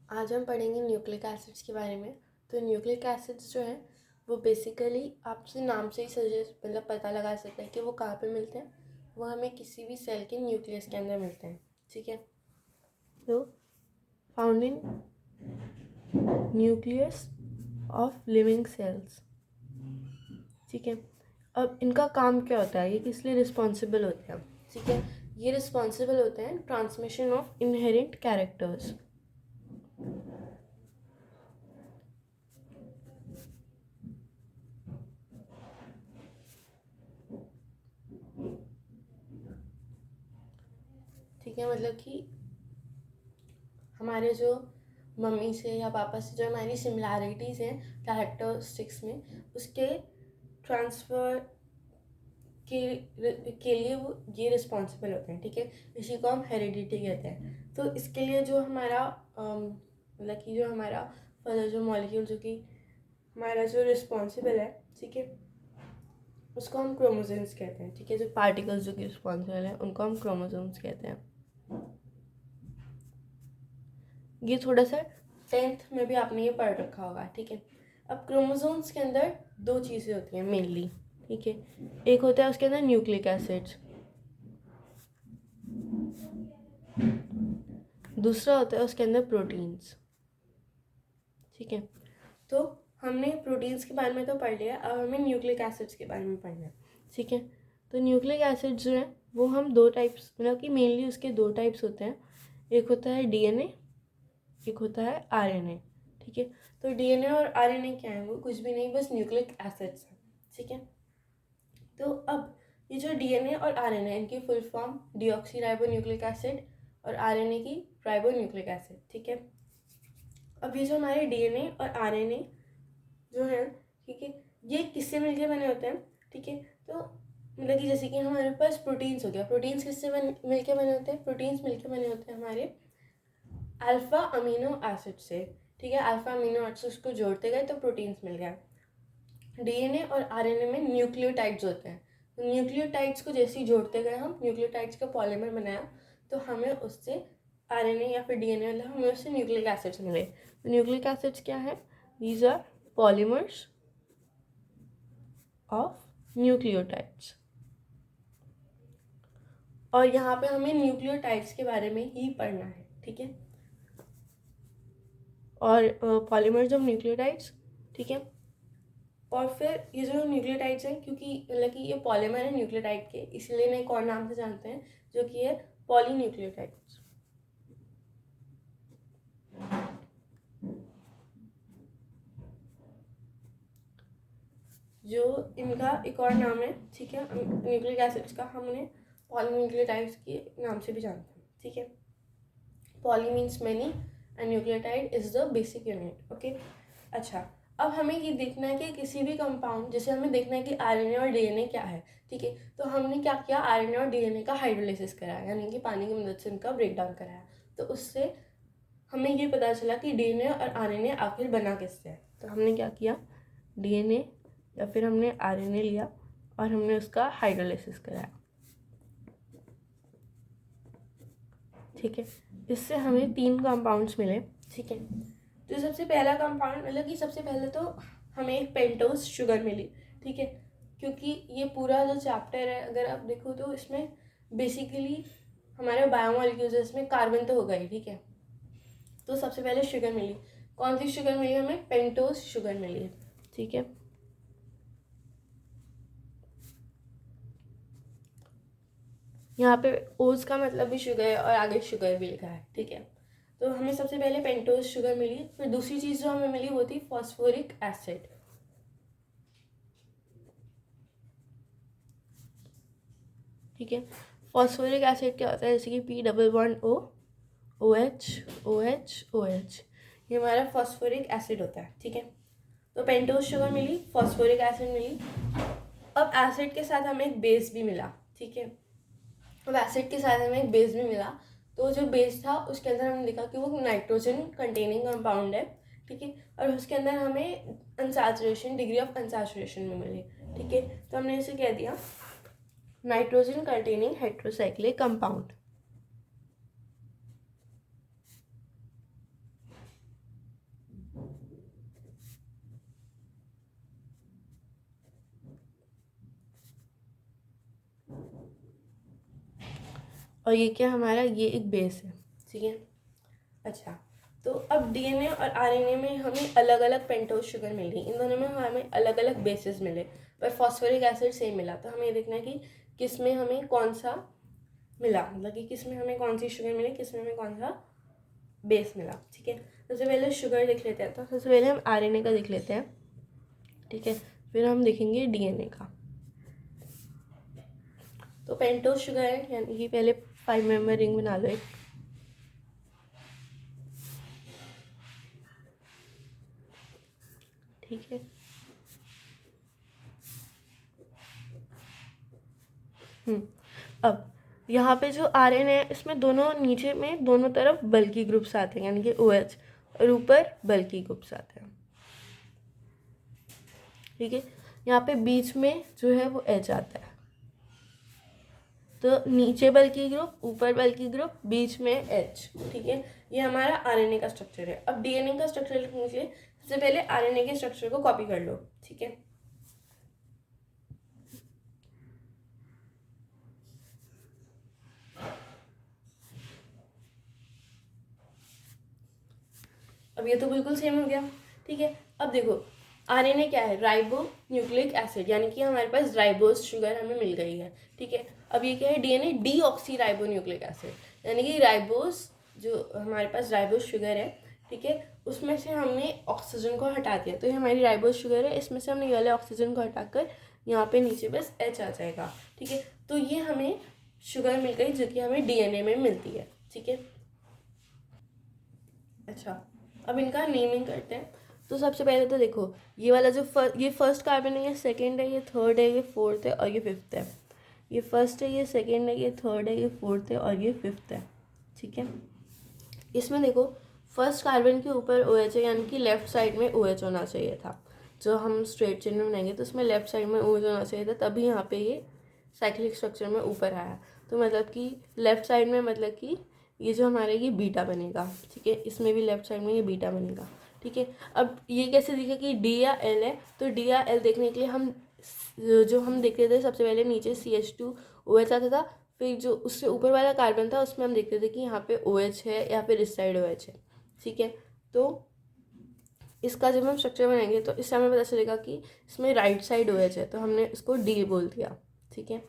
आज हम पढ़ेंगे न्यूक्लिक एसिड्स के बारे में। तो न्यूक्लिक एसिड्स जो हैं वो बेसिकली आपसे नाम से ही सजेस्ट मतलब पता लगा सकते हैं कि वो कहाँ पे मिलते हैं। वो हमें किसी भी सेल के न्यूक्लियस के अंदर मिलते हैं, ठीक है। तो found in nucleus of living cells, ठीक है। अब इनका काम क्या होता है, ये किस लिए रिस्पॉन्सिबल होते हैं, ठीक है। ये रिस्पॉन्सिबल होते हैं ट्रांसमिशन ऑफ इनहेरेंट कैरेक्टर्स। ठीक है, मतलब कि हमारे जो मम्मी से या पापा से जो हमारी सिमिलैरिटीज़ हैं कैरेक्टरिस्टिक्स में, उसके ट्रांसफ़र के लिए वो ये रिस्पॉन्सिबल होते हैं, ठीक है। इसी को हम हेरिडिटी कहते हैं। तो इसके लिए जो हमारा मतलब कि जो हमारा फर्दर जो मॉलिक्यूल जो कि हमारा जो रिस्पॉन्सिबल है, ठीक है, उसको हम क्रोमोसोम्स कहते हैं, ठीक है। जो पार्टिकल्स जो कि रिस्पॉन्सिबल हैं उनको हम क्रोमोसोम्स कहते हैं। ये थोड़ा सा 10th में भी आपने ये पढ़ रखा होगा, ठीक है। अब क्रोमोसोम्स के अंदर दो चीज़ें होती हैं मेनली, ठीक है। एक होता है उसके अंदर न्यूक्लिक एसिड्स, दूसरा होता है उसके अंदर प्रोटीन्स, ठीक है। तो हमने प्रोटीन्स के बारे में तो पढ़ लिया, अब हमें न्यूक्लिक एसिड्स के बारे में पढ़ना है, ठीक है। तो न्यूक्लिक एसिड्स जो हैं वो हम दो टाइप्स, मतलब कि मेनली उसके दो टाइप्स होते हैं। एक होता है डीएनए, एक होता है आरएनए, ठीक है। तो डीएनए और आरएनए क्या है, वो कुछ भी नहीं, बस न्यूक्लिक एसिड्स हैं, ठीक है। तो अब ये जो डीएनए और आरएनए, इनकी full form deoxy ribo nucleic acid और आरएनए की राइबो न्यूक्लिक एसिड, ठीक है। अब ये जो हमारे डीएनए और आरएनए जो है, ठीक है, ये किससे मिलके बने होते हैं, ठीक है। तो मतलब कि जैसे कि हमारे पास प्रोटीन्स हो गया, प्रोटीन्स किससे मिलके बने होते हैं, प्रोटीन्स मिलके बने होते हैं हमारे अल्फा अमीनो एसिड से, ठीक है। अल्फा अमीनो एसिड्स को जोड़ते गए तो प्रोटीन्स मिल गया। डीएनए और आरएनए में न्यूक्लियोटाइड्स होते हैं, तो न्यूक्लियोटाइड्स को जैसे ही जोड़ते गए हम, न्यूक्लियोटाइड्स का पॉलीमर बनाया, तो हमें उससे आरएनए या फिर डीएनए मतलब हमें उससे न्यूक्लिक एसिड्स मिले। तो न्यूक्लिक एसिड्स क्या है, these are polymers of nucleotides. और यहाँ पे हमें न्यूक्लियोटाइड्स के बारे में ही पढ़ना है, ठीक है। और पॉलीमर्स ऑफ न्यूक्लियोटाइड्स, ठीक है। और फिर ये जो न्यूक्लियोटाइड्स हैं, क्योंकि मतलब कि ये पॉलीमर है न्यूक्लियोटाइड के, इसलिए इन्हें एक और नाम से जानते हैं जो कि है पॉलीन्यूक्लियोटाइड्स। जो इनका एक और नाम है, ठीक है, न्यूक्लिक एसिड्स का, हम उन्हें पॉलीन्यूक्लियोटाइड्स के नाम से भी जानते हैं, ठीक है। Poly means many and nucleotide is the basic unit, okay. अच्छा, अब हमें ये देखना है कि किसी भी कंपाउंड, जैसे हमें देखना है कि आरएनए और डीएनए क्या है, ठीक है। तो हमने क्या किया, आरएनए और डीएनए का हाइड्रोलाइसिस कराया, यानी कि पानी की मदद से उनका ब्रेक डाउन कराया। तो उससे हमें ये पता चला कि डीएनए और आरएनए आखिर बना किससे है। तो हमने क्या किया, डीएनए या फिर हमने आरएनए लिया और हमने उसका हाइड्रोलाइसिस कराया, ठीक है। इससे हमें 3 कंपाउंड्स मिले, ठीक है। तो सबसे पहला कंपाउंड, मतलब कि सबसे पहले तो हमें एक पेंटोज शुगर मिली, ठीक है। क्योंकि ये पूरा जो चैप्टर है अगर आप देखो तो इसमें बेसिकली हमारे बायोमॉलिक्यूल्स है, इसमें कार्बन तो होगा ही, ठीक है। तो सबसे पहले शुगर मिली, कौन सी शुगर मिली हमें, पेंटोज शुगर मिली, ठीक है। यहाँ पे ओज का मतलब भी शुगर है और आगे शुगर भी लिखा है, ठीक है। तो हमें सबसे पहले पेंटोज शुगर मिली, फिर दूसरी चीज़ जो हमें मिली वो थी फॉस्फोरिक एसिड, ठीक है। फॉस्फोरिक एसिड क्या होता है, जैसे कि P double bond O, O H O H O H, ये हमारा फॉस्फोरिक एसिड होता है, ठीक है। तो पेंटोज शुगर मिली, फॉस्फोरिक एसिड मिली। अब एसिड के साथ हमें एक बेस भी मिला, ठीक है। अब एसिड के साथ हमें एक बेस भी मिला, तो जो बेस था उसके अंदर हमने देखा कि वो नाइट्रोजन कंटेनिंग कंपाउंड है, ठीक है। और उसके अंदर हमें अनसैचुरेशन, डिग्री ऑफ अनसैचुरेशन में मिली, ठीक है। तो हमने इसे कह दिया नाइट्रोजन कंटेनिंग हेट्रोसाइक्लिक कंपाउंड। और ये क्या हमारा, ये एक बेस है, ठीक है। अच्छा, तो अब डीएनए और आरएनए में हमें अलग अलग पेंटोज शुगर मिल गई, इन दोनों में हमें अलग अलग बेसिस मिले, पर फॉस्फोरिक एसिड सेम मिला। तो हमें ये देखना है कि किस में हमें कौन सा मिला, मतलब कि किस में हमें कौन सी शुगर मिली, किस में हमें कौन सा बेस मिला, ठीक है। सबसे पहले शुगर देख लेते हैं, तो सबसे पहले हम आरएनए का देख लेते हैं, ठीक है, फिर हम देखेंगे डीएनए का। तो पेंटोज शुगर है, यानी कि पहले 5 मेंबर रिंग बना लो एक, ठीक है। अब यहाँ पे जो आरएनए है, इसमें दोनों नीचे में दोनों तरफ बल्की ग्रुप्स आते हैं, यानी कि OH, और ऊपर बल्की ग्रुप्स आते हैं, ठीक है। यहाँ पे बीच में जो है वो H आता है, तो नीचे बल्की ग्रुप, ऊपर बल्की ग्रुप, बीच में H, ठीक है। ये हमारा आरएनए का स्ट्रक्चर है। अब डीएनए का स्ट्रक्चर लिखने के लिए सबसे पहले आरएनए के स्ट्रक्चर को कॉपी कर लो, ठीक है। अब ये तो बिल्कुल सेम हो गया, ठीक है। अब देखो आरएनए क्या है, राइबो न्यूक्लिक एसिड, यानी कि हमारे पास राइबोज शुगर हमें मिल गई है, ठीक है। अब ये क्या है, DNA deoxy ribo nucleic acid, यानी कि राइबोज जो हमारे पास राइबोज शुगर है, ठीक है, उसमें से हमने ऑक्सीजन को हटा दिया, तो ये हमारी राइबोज शुगर है, इसमें से हमने ये वाले ऑक्सीजन को हटाकर यहाँ पे नीचे बस H आ जाएगा, ठीक है। तो ये हमें शुगर मिल गई जो कि हमें डीएनए में मिलती है, ठीक है। अच्छा, अब इनका नेमिंग करते हैं। तो सबसे पहले तो देखो ये वाला जो ये फर्स्ट कार्बन है, ये सेकंड है, ये थर्ड है, ये फोर्थ है और ये फिफ्थ है। ये फर्स्ट है, ये सेकंड है, ये थर्ड है, ये फोर्थ है और ये फिफ्थ है, ठीक है। इसमें देखो फर्स्ट कार्बन के ऊपर OH है, यानी कि लेफ्ट साइड में OH होना चाहिए था। जो हम स्ट्रेट चेन में बनाएंगे तो उसमें लेफ्ट साइड में OH होना चाहिए था, तभी यहाँ पे ये साइक्लिक स्ट्रक्चर में ऊपर आया। तो मतलब कि लेफ्ट साइड में, मतलब कि ये जो हमारे ये बीटा बनेगा, ठीक है। इसमें भी लेफ्ट साइड में ये बीटा बनेगा, ठीक है। अब ये कैसे दिखे कि D या L है, तो D या L देखने के लिए हम जो हम देखते थे सबसे पहले नीचे CH2OH आता था, फिर जो उससे ऊपर वाला कार्बन था उसमें हम देखते थे कि यहाँ पे OH है या फिर इस साइड OH है, ठीक है। तो इसका जब हम स्ट्रक्चर बनाएंगे तो इससे हमें पता चलेगा कि इसमें राइट साइड OH है, तो हमने इसको D बोल दिया, ठीक है।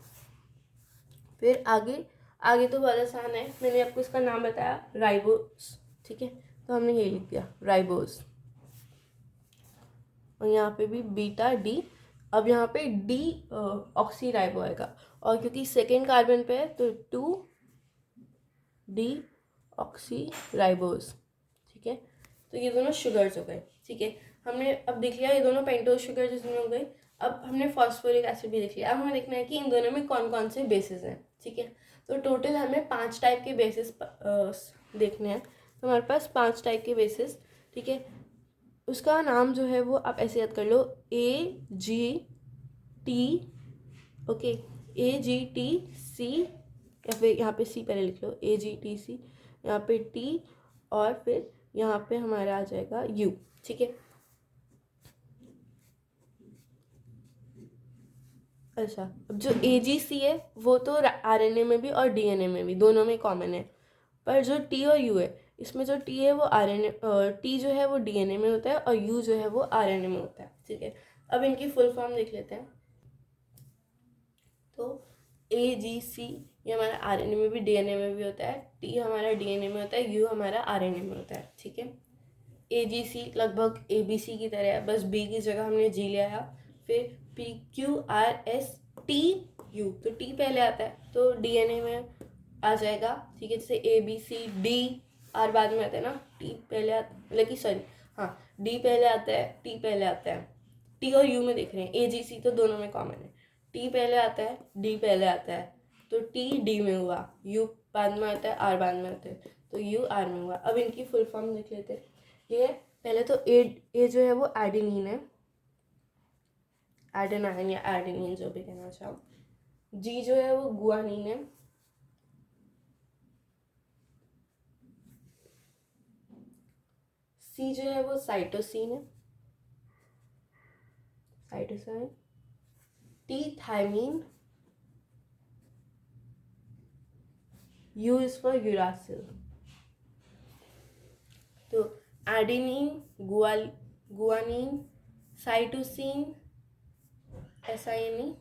फिर आगे आगे तो बहुत आसान है, मैंने आपको इसका नाम बताया राइबोस, ठीक है। तो हमने ये लिख दिया राइबोस, और यहाँ पे भी बीटा D। अब यहाँ पे D ऑक्सी राइबो आएगा, और क्योंकि सेकेंड कार्बन पे है तो 2D ऑक्सी राइबोस, ठीक है। तो ये दोनों शुगर्स हो गए, ठीक है। हमने अब देख लिया ये दोनों पेंटोज शुगर जिसमें हो गई। अब हमने फॉस्फोरिक एसिड भी देख लिया। अब हमें देखना है कि इन दोनों में कौन कौन से बेसिस हैं, ठीक है। तो टोटल हमें 5 टाइप के बेसिस देखने हैं। तो हमारे पास 5 टाइप के बेसिस, ठीक है। उसका नाम जो है वो आप ऐसे याद कर लो, AGT, ओके, AGTC, या फिर यहाँ पे C पहले लिख लो, AGTC, यहाँ पे T, और फिर यहाँ पे हमारा आ जाएगा U, ठीक है। अच्छा, अब जो AGC है वो तो RNA में भी और DNA में भी दोनों में कॉमन है, पर जो T और U है, इसमें जो T है वो RNA, T जो है वो DNA में होता है और U जो है वो RNA में होता है, ठीक है। अब इनकी फुल फॉर्म देख लेते हैं। तो AGC ये हमारा आरएनए में भी डीएनए में भी होता है, T हमारा डीएनए में होता है, U हमारा आरएनए में होता है, ठीक है। AGC लगभग ABC की तरह है, बस B की जगह हमने G ले आया। फिर PQRSTU, तो T पहले आता है तो डीएनए में आ जाएगा, ठीक है। जैसे ABCD, R बाद में आता है ना, T पहले आता, मतलब कि सॉरी, हाँ, D पहले आता है, T पहले आता है। T और U में देख रहे हैं, AGC तो दोनों में कॉमन है, T पहले आता है, D पहले आता है, तो T D में हुआ, U बाद में आता है, R बाद में आता है, तो U R में हुआ। अब इनकी फुल फॉर्म देख लेते हैं। ये पहले तो ए जो है वो एडेनिन है, एडेनाइन या एडेनिन जो भी कहना चाहो। G जो है वो गुआनिन है, C जो है वो साइटोसिन है, cytosine. T thymine, U is for uracil. तो adenine, guanine, cytosine, SINE,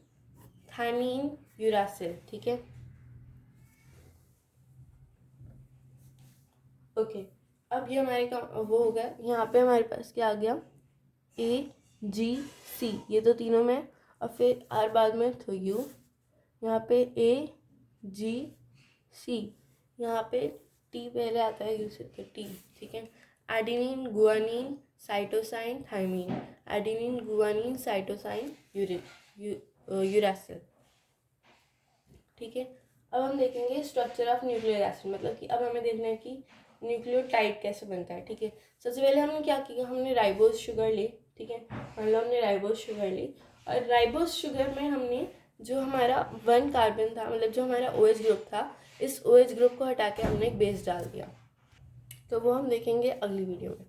thymine, uracil. ठीक है, ओके। अब ये हमारे का वो हो गया। यहाँ पे हमारे पास क्या आ गया, AGC, ये तो तीनों में, और फिर R बाद में तो U, यहाँ पे AGC, यहाँ पे T पहले आता है U से, तो T। ठीक है, adenine, guanine, cytosine, thymine, adenine, guanine, cytosine, uracil. ठीक है, अब हम देखेंगे स्ट्रक्चर ऑफ न्यूक्लियर एसिड, मतलब कि अब हमें देखना है कि न्यूक्लियोटाइड कैसे बनता है। ठीक है, सबसे पहले हमने क्या किया, हमने राइबोज शुगर ली। ठीक है, मतलब हमने राइबोज शुगर ली, और राइबोज शुगर में हमने जो हमारा 1 कार्बन था, मतलब जो हमारा OH ग्रुप था, इस OH ग्रुप को हटा के हमने एक बेस डाल दिया। तो वो हम देखेंगे अगली वीडियो में।